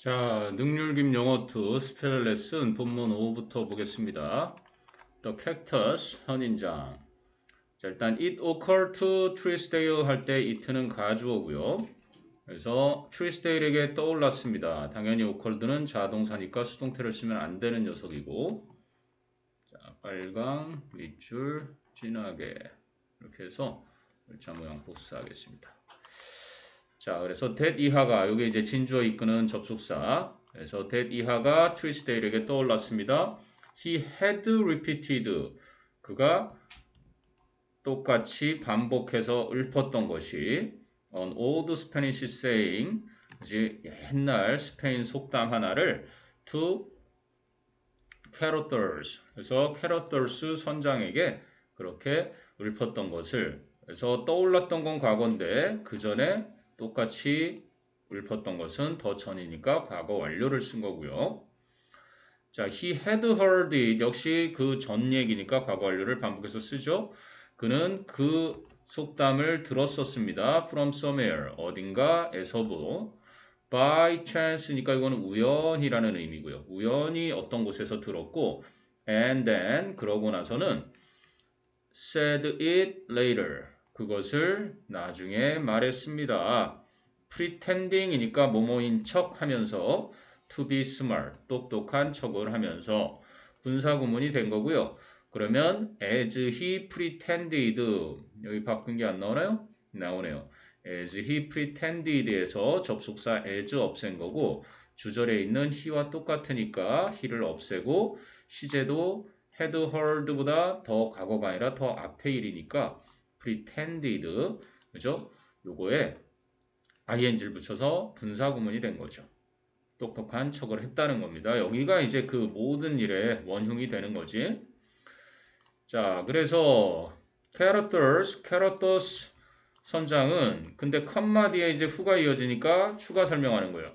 자, 능률김 영어2 스펠 레슨 본문 5부터 보겠습니다. The cactus, 선인장. 자, 일단 it occurred to Trisdale 할 때 it는 가주어고요. 그래서 Trisdale에게 떠올랐습니다. 당연히 occurred는 자동사니까 수동태를 쓰면 안 되는 녀석이고. 자, 빨강, 밑줄, 진하게 이렇게 해서 글자 모양 복사하겠습니다. 자, 그래서 that 이하가 여기 이제 진주어 이끄는 접속사. 그래서 that 이하가 트리스데일에게 떠올랐습니다. He had repeated. 그가 똑같이 반복해서 읊었던 것이 an old Spanish saying. 이제 옛날 스페인 속담 하나를 to characters. 그래서 characters 선장에게 그렇게 읊었던 것을. 그래서 떠올랐던 건 과거인데 그 전에 똑같이 읊었던 것은 더 전이니까 과거 완료를 쓴 거고요. 자, he had heard it 역시 그 전 얘기니까 과거 완료를 반복해서 쓰죠. 그는 그 속담을 들었었습니다. from somewhere 어딘가에서부 by chance니까 이거는 우연이라는 의미고요. 우연히 어떤 곳에서 들었고 and then 그러고 나서는 said it later 그것을 나중에 말했습니다. pretending이니까 뭐뭐인 척 하면서 to be smart 똑똑한 척을 하면서 분사구문이 된 거고요. 그러면 as he pretended 여기 바꾼 게 안 나오나요? 나오네요. as he pretended에서 접속사 as 없앤 거고 주절에 있는 he와 똑같으니까 he를 없애고 시제도 had heard보다 더 과거가 아니라 더 앞에 일이니까 pretended 그죠? 요거에 ing를 붙여서 분사구문이 된 거죠. 똑똑한 척을 했다는 겁니다. 여기가 이제 그 모든 일의 원흉이 되는 거지. 자, 그래서 characters 선장은 근데 컴마 뒤에 이제 후가 이어지니까 추가 설명하는 거예요.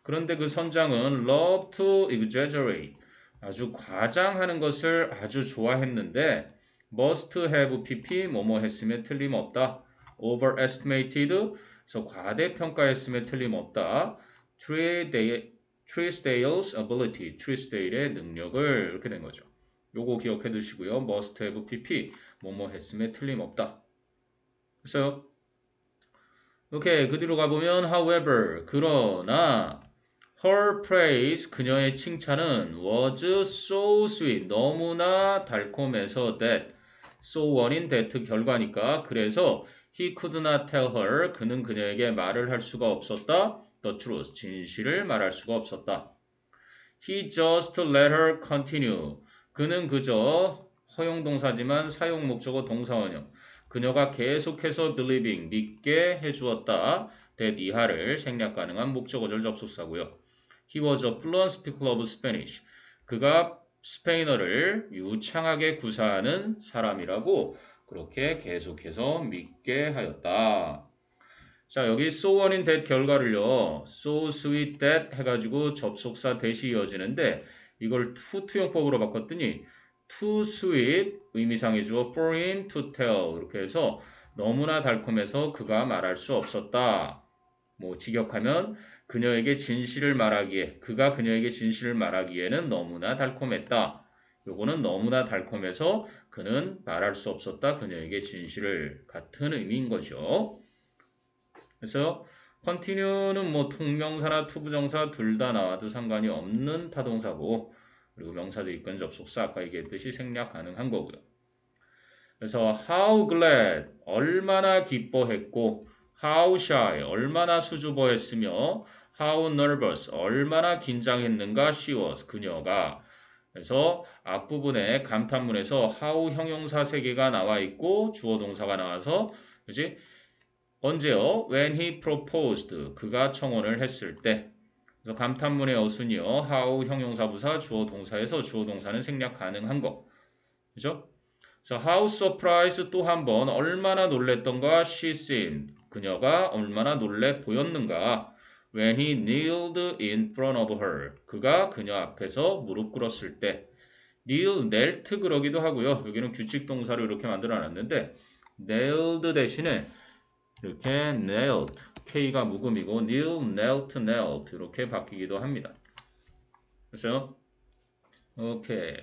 그런데 그 선장은 love to exaggerate 아주 과장하는 것을 아주 좋아했는데 must have pp 뭐뭐 했음에 틀림없다. overestimated 그래서 과대평가했음에 틀림없다. Trisdale's ability Trisdale의 능력을 이렇게 된 거죠. 요거 기억해 두시고요. must have pp 뭐뭐 했음에 틀림없다. 그래서 오케이 그 뒤로 가보면 however 그러나 her praise 그녀의 칭찬은 was so sweet 너무나 달콤해서 that so on인 that 결과니까 그래서 he could not tell her 그는 그녀에게 말을 할 수가 없었다 the truth 진실을 말할 수가 없었다 he just let her continue 그는 그저 허용동사지만 사용목적어 동사원형 그녀가 계속해서 believing 믿게 해주었다 that 이하를 생략 가능한 목적어절 접속사고요. He was a fluent speaker of Spanish. 그가 스페인어를 유창하게 구사하는 사람이라고 그렇게 계속해서 믿게 하였다. 자, 여기 so on인 that 결과를요. so sweet that 해가지고 접속사 that이 이어지는데 이걸 투투용법으로 바꿨더니 too sweet 의미상의 주어 for him to tell 이렇게 해서 너무나 달콤해서 그가 말할 수 없었다. 뭐 직역하면 그녀에게 진실을 말하기에 그가 그녀에게 진실을 말하기에는 너무나 달콤했다. 요거는 너무나 달콤해서 그는 말할 수 없었다. 그녀에게 진실을 같은 의미인 거죠. 그래서 continue는 뭐 통명사나 투부정사 둘 다 나와도 상관이 없는 타동사고 그리고 명사절 이끈 접속사 아까 얘기했듯이 생략 가능한 거고요. 그래서 how glad 얼마나 기뻐했고 how shy 얼마나 수줍어했으며 how nervous 얼마나 긴장했는가 she was 그녀가 그래서 앞부분에 감탄문에서 how 형용사 3개가 나와 있고 주어 동사가 나와서 그지 언제요? When he proposed 그가 청혼을 했을 때 그래서 감탄문의 어순이요 how 형용사 부사 주어 동사에서 주어 동사는 생략 가능한 거 그죠? 그래서 how surprised 또 한 번 얼마나 놀랬던가 she seemed 그녀가 얼마나 놀래 보였는가 when he kneeled in front of her 그가 그녀 앞에서 무릎 꿇었을 때 kneel, knelt 그러기도 하고요 여기는 규칙 동사로 이렇게 만들어 놨는데 knelt 대신에 이렇게 nailed, K가 묵음이고 Neil, knelt, knelt 이렇게 바뀌기도 합니다. 그렇죠? 오케이.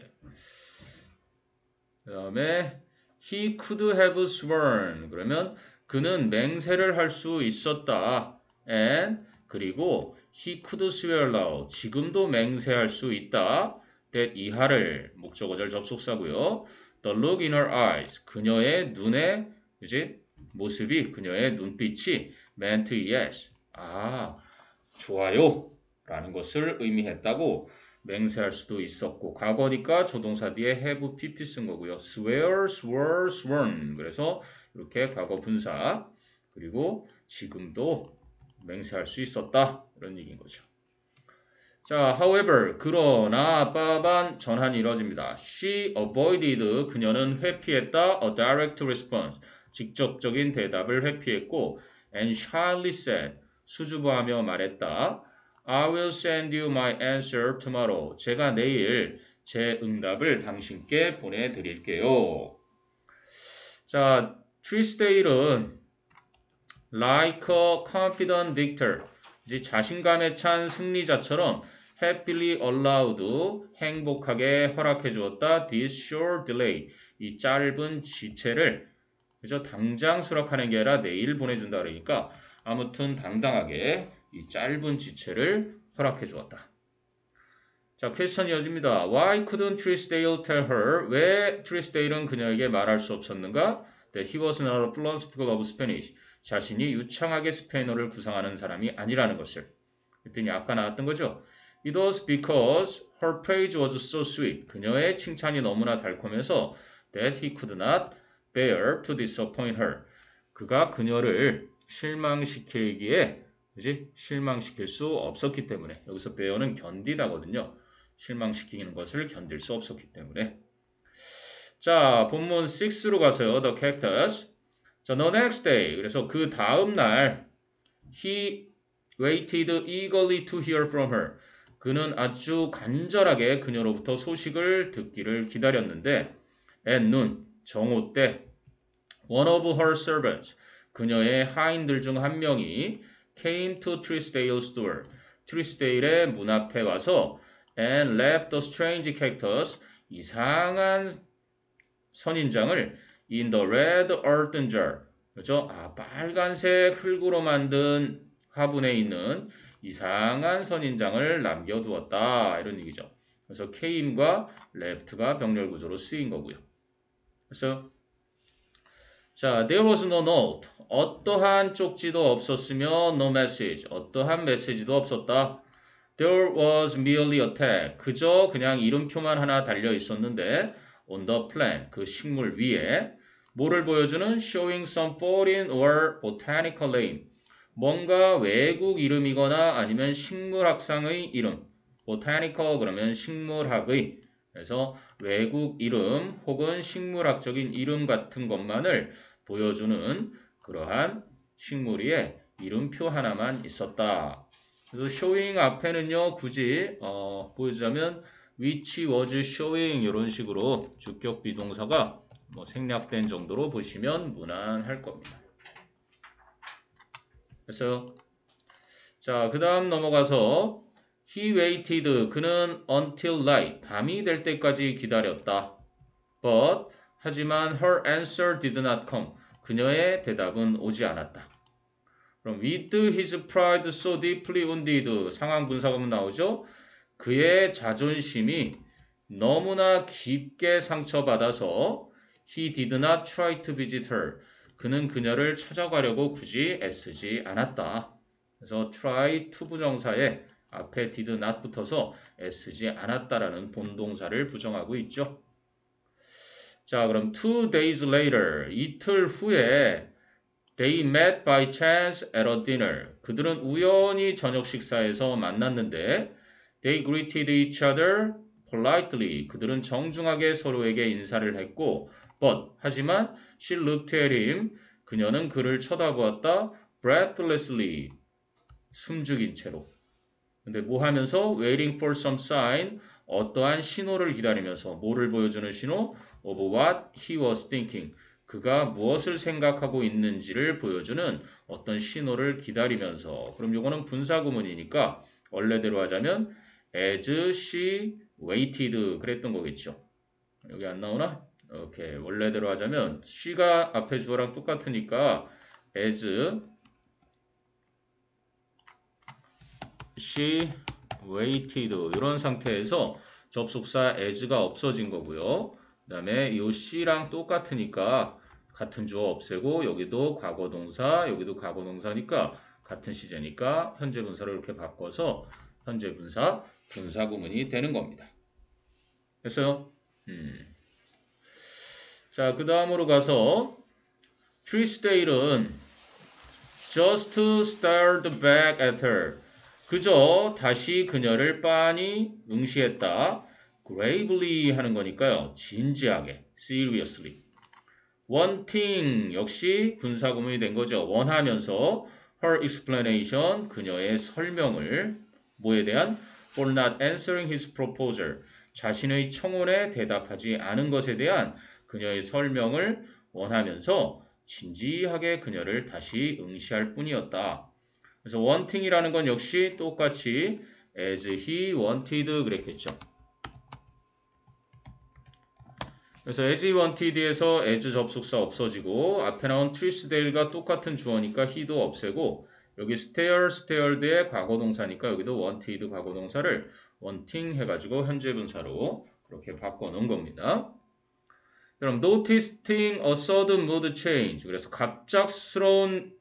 그 다음에 he could have sworn 그러면 그는 맹세를 할 수 있었다. and 그리고 he could swear now 지금도 맹세할 수 있다. that 이하를 목적어절 접속사고요. the look in her eyes 그녀의 눈에 이제 모습이 그녀의 눈빛이 meant yes 아 좋아요 라는 것을 의미했다고 맹세할 수도 있었고 과거니까 조동사 뒤에 have pp 쓴 거고요. swear, swore, sworn 그래서 이렇게 과거 분사 그리고 지금도 맹세할 수 있었다 이런 얘기인 거죠. 자, however 그러나 빠반 전환이 이뤄집니다. She avoided 그녀는 회피했다. A direct response 직접적인 대답을 회피했고 and shyly said 수줍어하며 말했다. I will send you my answer tomorrow. 제가 내일 제 응답을 당신께 보내드릴게요. 자, Trisdale은 like a confident victor. 이제 자신감에 찬 승리자처럼 happily allowed 행복하게 허락해 주었다. This short delay. 이 짧은 지체를 그죠? 당장 수락하는 게 아니라 내일 보내준다 그러니까 아무튼 당당하게 이 짧은 지체를 허락해 주었다. 자, 퀘스천 이어집니다. Why couldn't Trisdale tell her? 왜 트리스데일은 그녀에게 말할 수 없었는가? That he was not a fluent speaker of Spanish. 자신이 유창하게 스페인어를 구사하는 사람이 아니라는 것을. 그랬더니 아까 나왔던 거죠. It was because her praise was so sweet. 그녀의 칭찬이 너무나 달콤해서 that he could not bear to disappoint her. 그가 그녀를 실망시키기에 그지? 실망시킬 수 없었기 때문에 여기서 bear는 견디다거든요. 실망시키는 것을 견딜 수 없었기 때문에 자 본문 6로 가서요. The cactus 자 the next day 그래서 그 다음 날 he waited eagerly to hear from her 그는 아주 간절하게 그녀로부터 소식을 듣기를 기다렸는데 at noon 정오 때 one of her servants 그녀의 하인들 중 한 명이 came to Trisdale's door 트리스데일의 문 앞에 와서 and left the strange cactus 이상한 선인장을 in the red earthen jar 그죠? 아 빨간색 흙으로 만든 화분에 있는 이상한 선인장을 남겨두었다 이런 얘기죠. 그래서 came과 left가 병렬 구조로 쓰인 거고요. 그래서 자, there was no note. 어떠한 쪽지도 없었으며 no message. 어떠한 메시지도 없었다. There was merely a tag. 그저 그냥 이름표만 하나 달려 있었는데 on the plant. 그 식물 위에 뭐를 보여주는 showing some foreign or botanical name. 뭔가 외국 이름이거나 아니면 식물학상의 이름. botanical 그러면 식물학의 그래서 외국 이름 혹은 식물학적인 이름 같은 것만을 보여주는 그러한 식물 위에 이름표 하나만 있었다. 그래서 showing 앞에는요 굳이 보여주자면 which was showing 이런 식으로 주격 비동사가 생략된 정도로 보시면 무난할 겁니다. 그래서 자 그 다음 넘어가서 he waited 그는 until night 밤이 될 때까지 기다렸다. But 하지만 her answer did not come. 그녀의 대답은 오지 않았다. 그럼 with his pride so deeply wounded 상황 분사구문 나오죠. 그의 자존심이 너무나 깊게 상처받아서 he did not try to visit her. 그는 그녀를 찾아가려고 굳이 애쓰지 않았다. 그래서 try to 부정사에 앞에 did not 붙어서 애쓰지 않았다라는 본동사를 부정하고 있죠. 자, 그럼 2 days later, 이틀 후에 they met by chance at a dinner. 그들은 우연히 저녁 식사에서 만났는데 they greeted each other politely. 그들은 정중하게 서로에게 인사를 했고 but 하지만 she looked at him. 그녀는 그를 쳐다보았다 breathlessly. 숨죽인 채로. 근데 뭐 하면서 waiting for some sign 어떠한 신호를 기다리면서 뭐를 보여주는 신호? of what he was thinking. 그가 무엇을 생각하고 있는지를 보여주는 어떤 신호를 기다리면서. 그럼 요거는 분사구문이니까 원래대로 하자면 as she waited 그랬던 거겠죠. 여기 안 나오나? 오케이. 원래대로 하자면 she가 앞에 주어랑 똑같으니까 as she waited 이런 상태에서 접속사 as가 없어진 거고요. 그 다음에 이 she랑 똑같으니까 같은 주어 없애고 여기도 과거동사 여기도 과거동사니까 같은 시제니까 현재 분사를 이렇게 바꿔서 현재 분사 분사구문이 되는 겁니다. 됐어요? 자, 그 다음으로 가서 Tuesday는 just stared back at her. 그저 다시 그녀를 빤히 응시했다. gravely 하는 거니까요. 진지하게, seriously. wanting 역시 분사구문이 된 거죠. 원하면서 her explanation, 그녀의 설명을 뭐에 대한 for not answering his proposal, 자신의 청혼에 대답하지 않은 것에 대한 그녀의 설명을 원하면서 진지하게 그녀를 다시 응시할 뿐이었다. 그래서 wanting이라는 건 역시 똑같이 as he wanted 그랬겠죠. 그래서 as he wanted에서 as 접속사 없어지고 앞에 나온 Tuesday가 똑같은 주어니까 he도 없애고 여기 stared의 과거동사니까 여기도 wanted 과거동사를 wanting 해가지고 현재 분사로 그렇게 바꿔놓은 겁니다. 그럼 noticing a sudden mood change 그래서 갑작스러운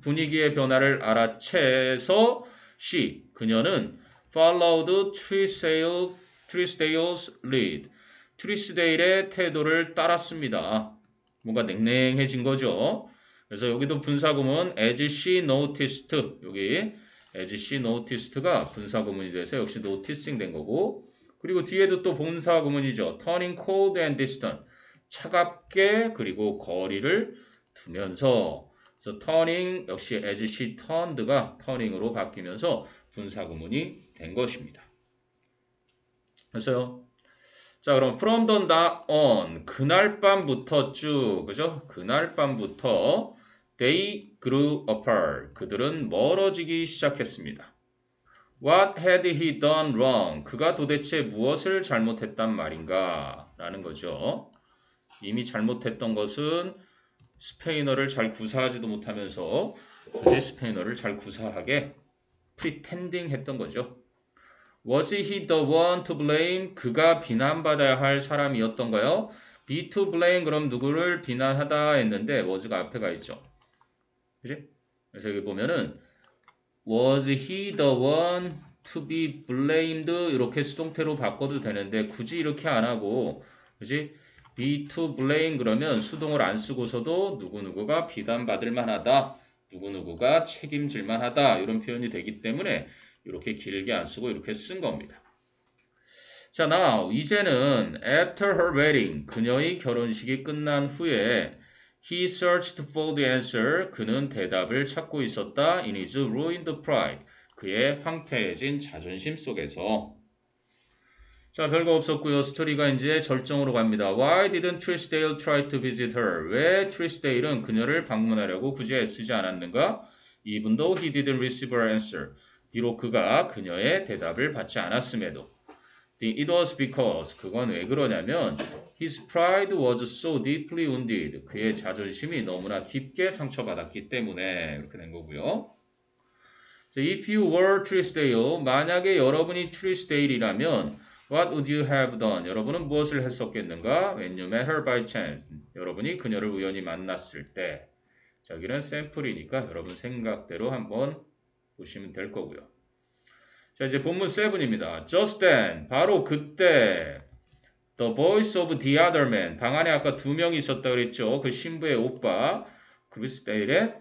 분위기의 변화를 알아채서 she 그녀는 followed Tuesday's lead 트리스데일의 태도를 따랐습니다. 뭔가 냉랭해진 거죠. 그래서 여기도 분사구문 as she noticed 여기 as she noticed가 분사구문이 돼서 역시 noticing 된 거고 그리고 뒤에도 또 분사구문이죠. turning cold and distant 차갑게 그리고 거리를 두면서 그래서 turning 역시 as she turned가 turning으로 바뀌면서 분사구문이 된 것입니다. 그래서요. 자, 그럼 from the night on 그날 밤부터 쭉 그죠? 그날 밤부터 they grew apart 그들은 멀어지기 시작했습니다. What had he done wrong? 그가 도대체 무엇을 잘못했단 말인가? 라는 거죠. 이미 잘못했던 것은 스페인어를 잘 구사하지도 못하면서 굳이 스페인어를 잘 구사하게 pretending 했던 거죠. Was he the one to blame? 그가 비난받아야 할 사람이었던가요? be to blame 그럼 누구를 비난하다 했는데 was가 앞에 가 있죠. 그지? 그래서 여기 보면은 was he the one to be blamed 이렇게 수동태로 바꿔도 되는데 굳이 이렇게 안 하고 그지? be to blame 그러면 수동을 안 쓰고서도 누구누구가 비난받을 만하다. 누구누구가 책임질 만하다. 이런 표현이 되기 때문에 이렇게 길게 안 쓰고 이렇게 쓴 겁니다. 자, now 이제는 after her wedding 그녀의 결혼식이 끝난 후에 he searched for the answer 그는 대답을 찾고 있었다. in his ruined pride 그의 황폐해진 자존심 속에서. 자, 별거 없었고요. 스토리가 이제 절정으로 갑니다. Why didn't Trisdale try to visit her? 왜 트리스데일은 그녀를 방문하려고 굳이 애쓰지 않았는가? Even though he didn't receive her answer. 비록 그가 그녀의 대답을 받지 않았음에도. It was because 그건 왜 그러냐면 his pride was so deeply wounded. 그의 자존심이 너무나 깊게 상처받았기 때문에 이렇게 된 거고요. So if you were Trisdale, 만약에 여러분이 트리스데일이라면 What would you have done? 여러분은 무엇을 했었겠는가? When you met her by chance. 여러분이 그녀를 우연히 만났을 때. 자, 여기는 샘플이니까 여러분 생각대로 한번 보시면 될 거고요. 자, 이제 본문 7입니다. Just then, 바로 그때 The voice of the other man. 방 안에 아까 두 명이 있었다고 그랬죠. 그 신부의 오빠 크리스데일의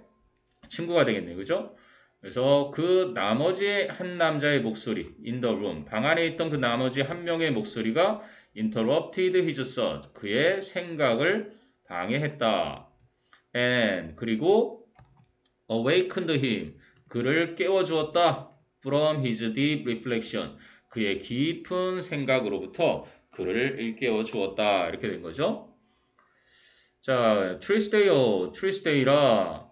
친구가 되겠네요. 그죠? 그래서 그 나머지 한 남자의 목소리 in the room 방 안에 있던 그 나머지 한 명의 목소리가 interrupted his thoughts 그의 생각을 방해했다. and 그리고 awakened him 그를 깨워주었다. from his deep reflection 그의 깊은 생각으로부터 그를 일깨워 주었다. 이렇게 된 거죠. 자, Tuesday라.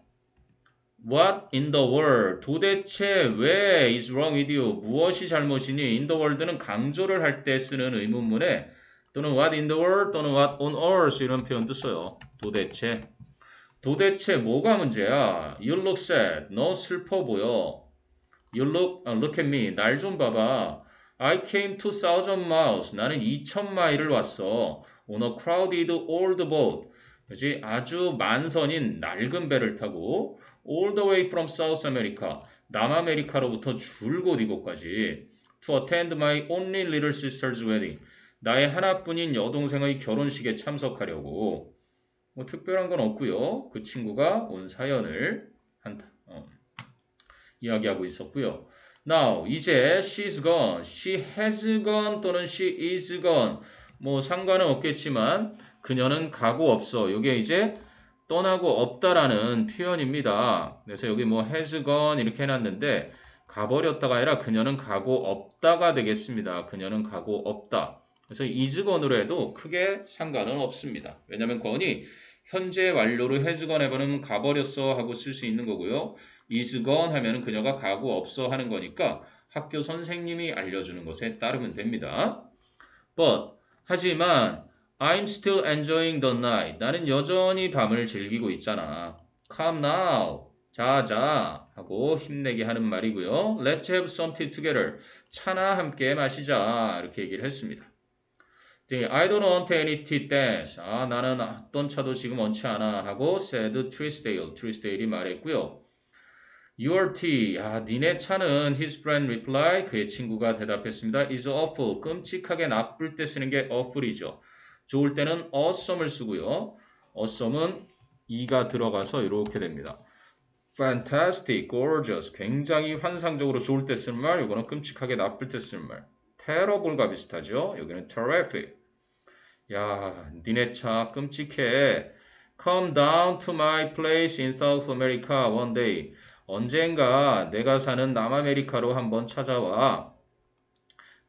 What in the world? 도대체 왜 is wrong with you? 무엇이 잘못이니? In the world는 강조를 할 때 쓰는 의문문에 또는 what in the world 또는 what on earth 이런 표현도 써요. 도대체. 도대체 뭐가 문제야? You look sad. 너 슬퍼 보여. You look at me. 날 좀 봐봐. I came 2,000 miles. 나는 2,000마일을 왔어. On a crowded old boat. 그지? 아주 만선인 낡은 배를 타고 all the way from South America. 남아메리카로부터 줄곧 이곳까지 to attend my only little sister's wedding. 나의 하나뿐인 여동생의 결혼식에 참석하려고. 뭐 특별한 건 없고요. 그 친구가 온 사연을 이야기하고 있었고요. Now, 이제 she's gone, she has gone 또는 she is gone 뭐 상관은 없겠지만 그녀는 가고 없어. 이게 이제 떠나고 없다라는 표현입니다. 그래서 여기 뭐 has gone 이렇게 해놨는데 가버렸다가 아니라 그녀는 가고 없다가 되겠습니다. 그녀는 가고 없다. 그래서 is gone으로 해도 크게 상관은 없습니다. 왜냐하면 gone이 현재 완료로 has gone 해버리면 가버렸어 하고 쓸 수 있는 거고요. is gone 하면 그녀가 가고 없어 하는 거니까 학교 선생님이 알려주는 것에 따르면 됩니다. But 하지만 I'm still enjoying the night. 나는 여전히 밤을 즐기고 있잖아. Come now. 자자 하고 힘내게 하는 말이고요. Let's have some tea together. 차나 함께 마시자. 이렇게 얘기를 했습니다. I don't want any tea, thanks. 나는 어떤 차도 지금 원치 않아 하고 said Tuesdale이 말했고요. Your tea, 니네 차는 his friend reply, 그의 친구가 대답했습니다. is awful, 끔찍하게 나쁠 때 쓰는 게 awful이죠. 좋을 때는 awesome을 쓰고요. awesome은 e가 들어가서 이렇게 됩니다. fantastic, gorgeous, 굉장히 환상적으로 좋을 때 쓰는 말, 이거는 끔찍하게 나쁠 때 쓰는 말. terrible과 비슷하죠. 여기는 terrific. 야, 니네 차 끔찍해. Come down to my place in South America one day. 언젠가 내가 사는 남아메리카로 한번 찾아와.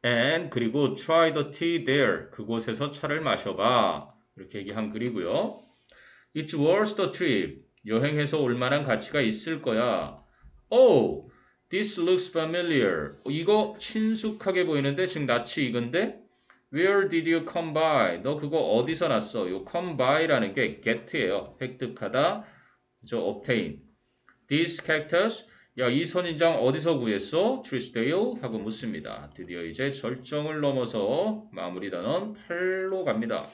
And 그리고 try the tea there. 그곳에서 차를 마셔봐. 이렇게 얘기한 글이고요. It's worth the trip. 여행해서 올 만한 가치가 있을 거야. Oh, this looks familiar. 이거 친숙하게 보이는데 지금 낯이 익은데? Where did you come by? 너 그거 어디서 났어? 요 come by라는 게 get예요. 획득하다. 저 obtain. These cactus? 야, 이 선인장 어디서 구했어? Tuesdale? 하고 묻습니다. 드디어 이제 절정을 넘어서 마무리 단원 8로 갑니다.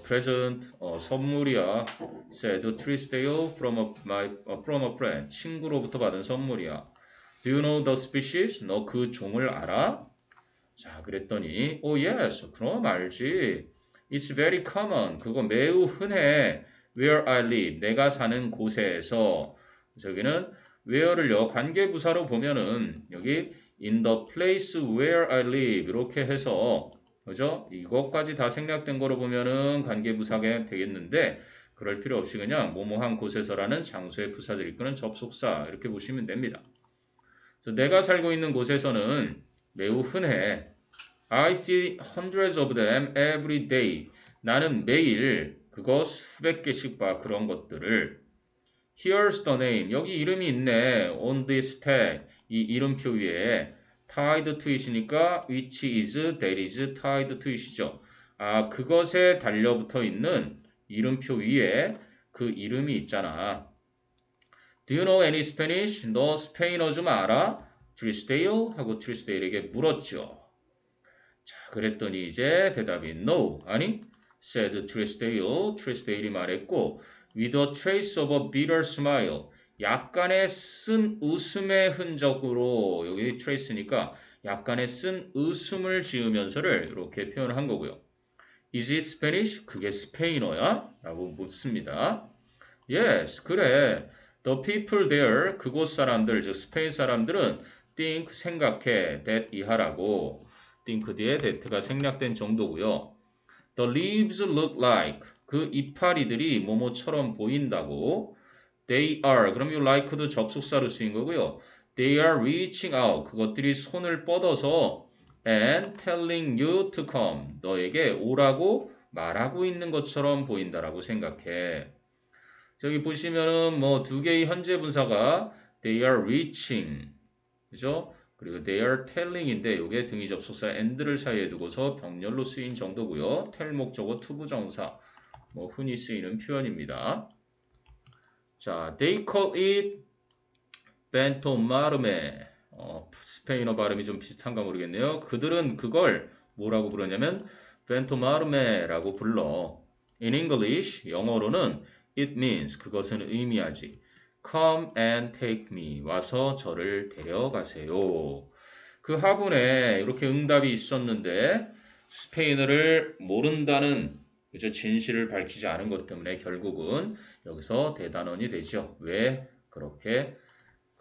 present, 선물이야. said Tuesdale from a friend. 친구로부터 받은 선물이야. Do you know the species? 너 그 종을 알아? 자, 그랬더니, oh yes, 그럼 알지. It's very common. 그거 매우 흔해. Where I live. 내가 사는 곳에서. 저기는 where를요, 관계부사로 보면은 여기 in the place where I live 이렇게 해서 그죠? 이것까지 다 생략된 거로 보면은 관계부사가 되겠는데 그럴 필요 없이 그냥 뭐뭐한 곳에서라는 장소의 부사절 이끄는 접속사 이렇게 보시면 됩니다. 그래서 내가 살고 있는 곳에서는 매우 흔해. I see hundreds of them every day. 나는 매일 그거 수백 개씩 봐. 그런 것들을. Here's the name. 여기 이름이 있네. On this tag. 이 이름표 위에 tied to it이니까 which is, that is tied to it이죠. 그것에 달려붙어 있는 이름표 위에 그 이름이 있잖아. Do you know any Spanish? 너 스페인어 좀 알아? Tuesdale? 하고 Tuesdale에게 물었죠. 자, 그랬더니 이제 대답이 no. 아니? said Tuesdale. Tuesdale이 말했고 with a trace of a bitter smile. 약간의 쓴 웃음의 흔적으로 여기 trace니까 약간의 쓴 웃음을 지으면서를 이렇게 표현을 한 거고요. Is it Spanish? 그게 스페인어야? 라고 묻습니다. Yes, 그래. The people there, 그곳 사람들, 즉 스페인 사람들은 think, 생각해, that 이하라고. think 뒤에 that가 생략된 정도고요. The leaves look like, 그 이파리들이 뭐뭐처럼 보인다고. They are, 그럼 이 like도 접속사로 쓰인 거고요. They are reaching out, 그것들이 손을 뻗어서 and telling you to come, 너에게 오라고 말하고 있는 것처럼 보인다라고 생각해. 저기 보시면은 뭐 두 개의 현재 분사가 they are reaching, 그죠? 그리고 they are telling인데 이게 등위 접속사 and를 사이에 두고서 병렬로 쓰인 정도고요. tell 목적어 투부정사, 뭐 흔히 쓰이는 표현입니다. 자, they call it 벤토마르메. 스페인어 발음이 좀 비슷한가 모르겠네요. 그들은 그걸 뭐라고 부르냐면 벤토마르메라고 불러. In English, 영어로는 it means, 그것은 의미하지. Come and take me, 와서 저를 데려가세요. 그 화분에 이렇게 응답이 있었는데 스페인어를 모른다는 그저 진실을 밝히지 않은 것 때문에 결국은 여기서 대단원이 되죠. 왜 그렇게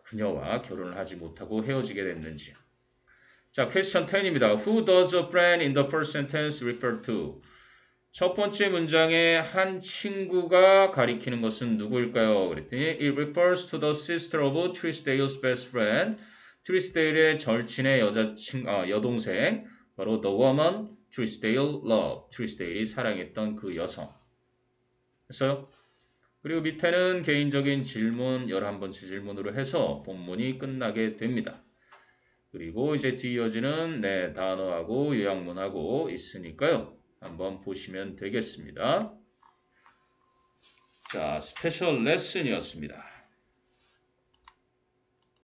그녀와 결혼을 하지 못하고 헤어지게 됐는지. 자, question 10입니다. Who does a friend in the first sentence refer to? 첫 번째 문장에 한 친구가 가리키는 것은 누구일까요? 그랬더니 it refers to the sister of Trisdale's best friend. 트리스데일의 절친의 여동생, 바로 the woman Trisdale loved. 트리스데일이 사랑했던 그 여성. 그래서 그리고 밑에는 개인적인 질문 11번째 질문으로 해서 본문이 끝나게 됩니다. 그리고 이제 뒤이어지는 단어하고 요약문하고 있으니까요. 한번 보시면 되겠습니다. 자, 스페셜 레슨이었습니다.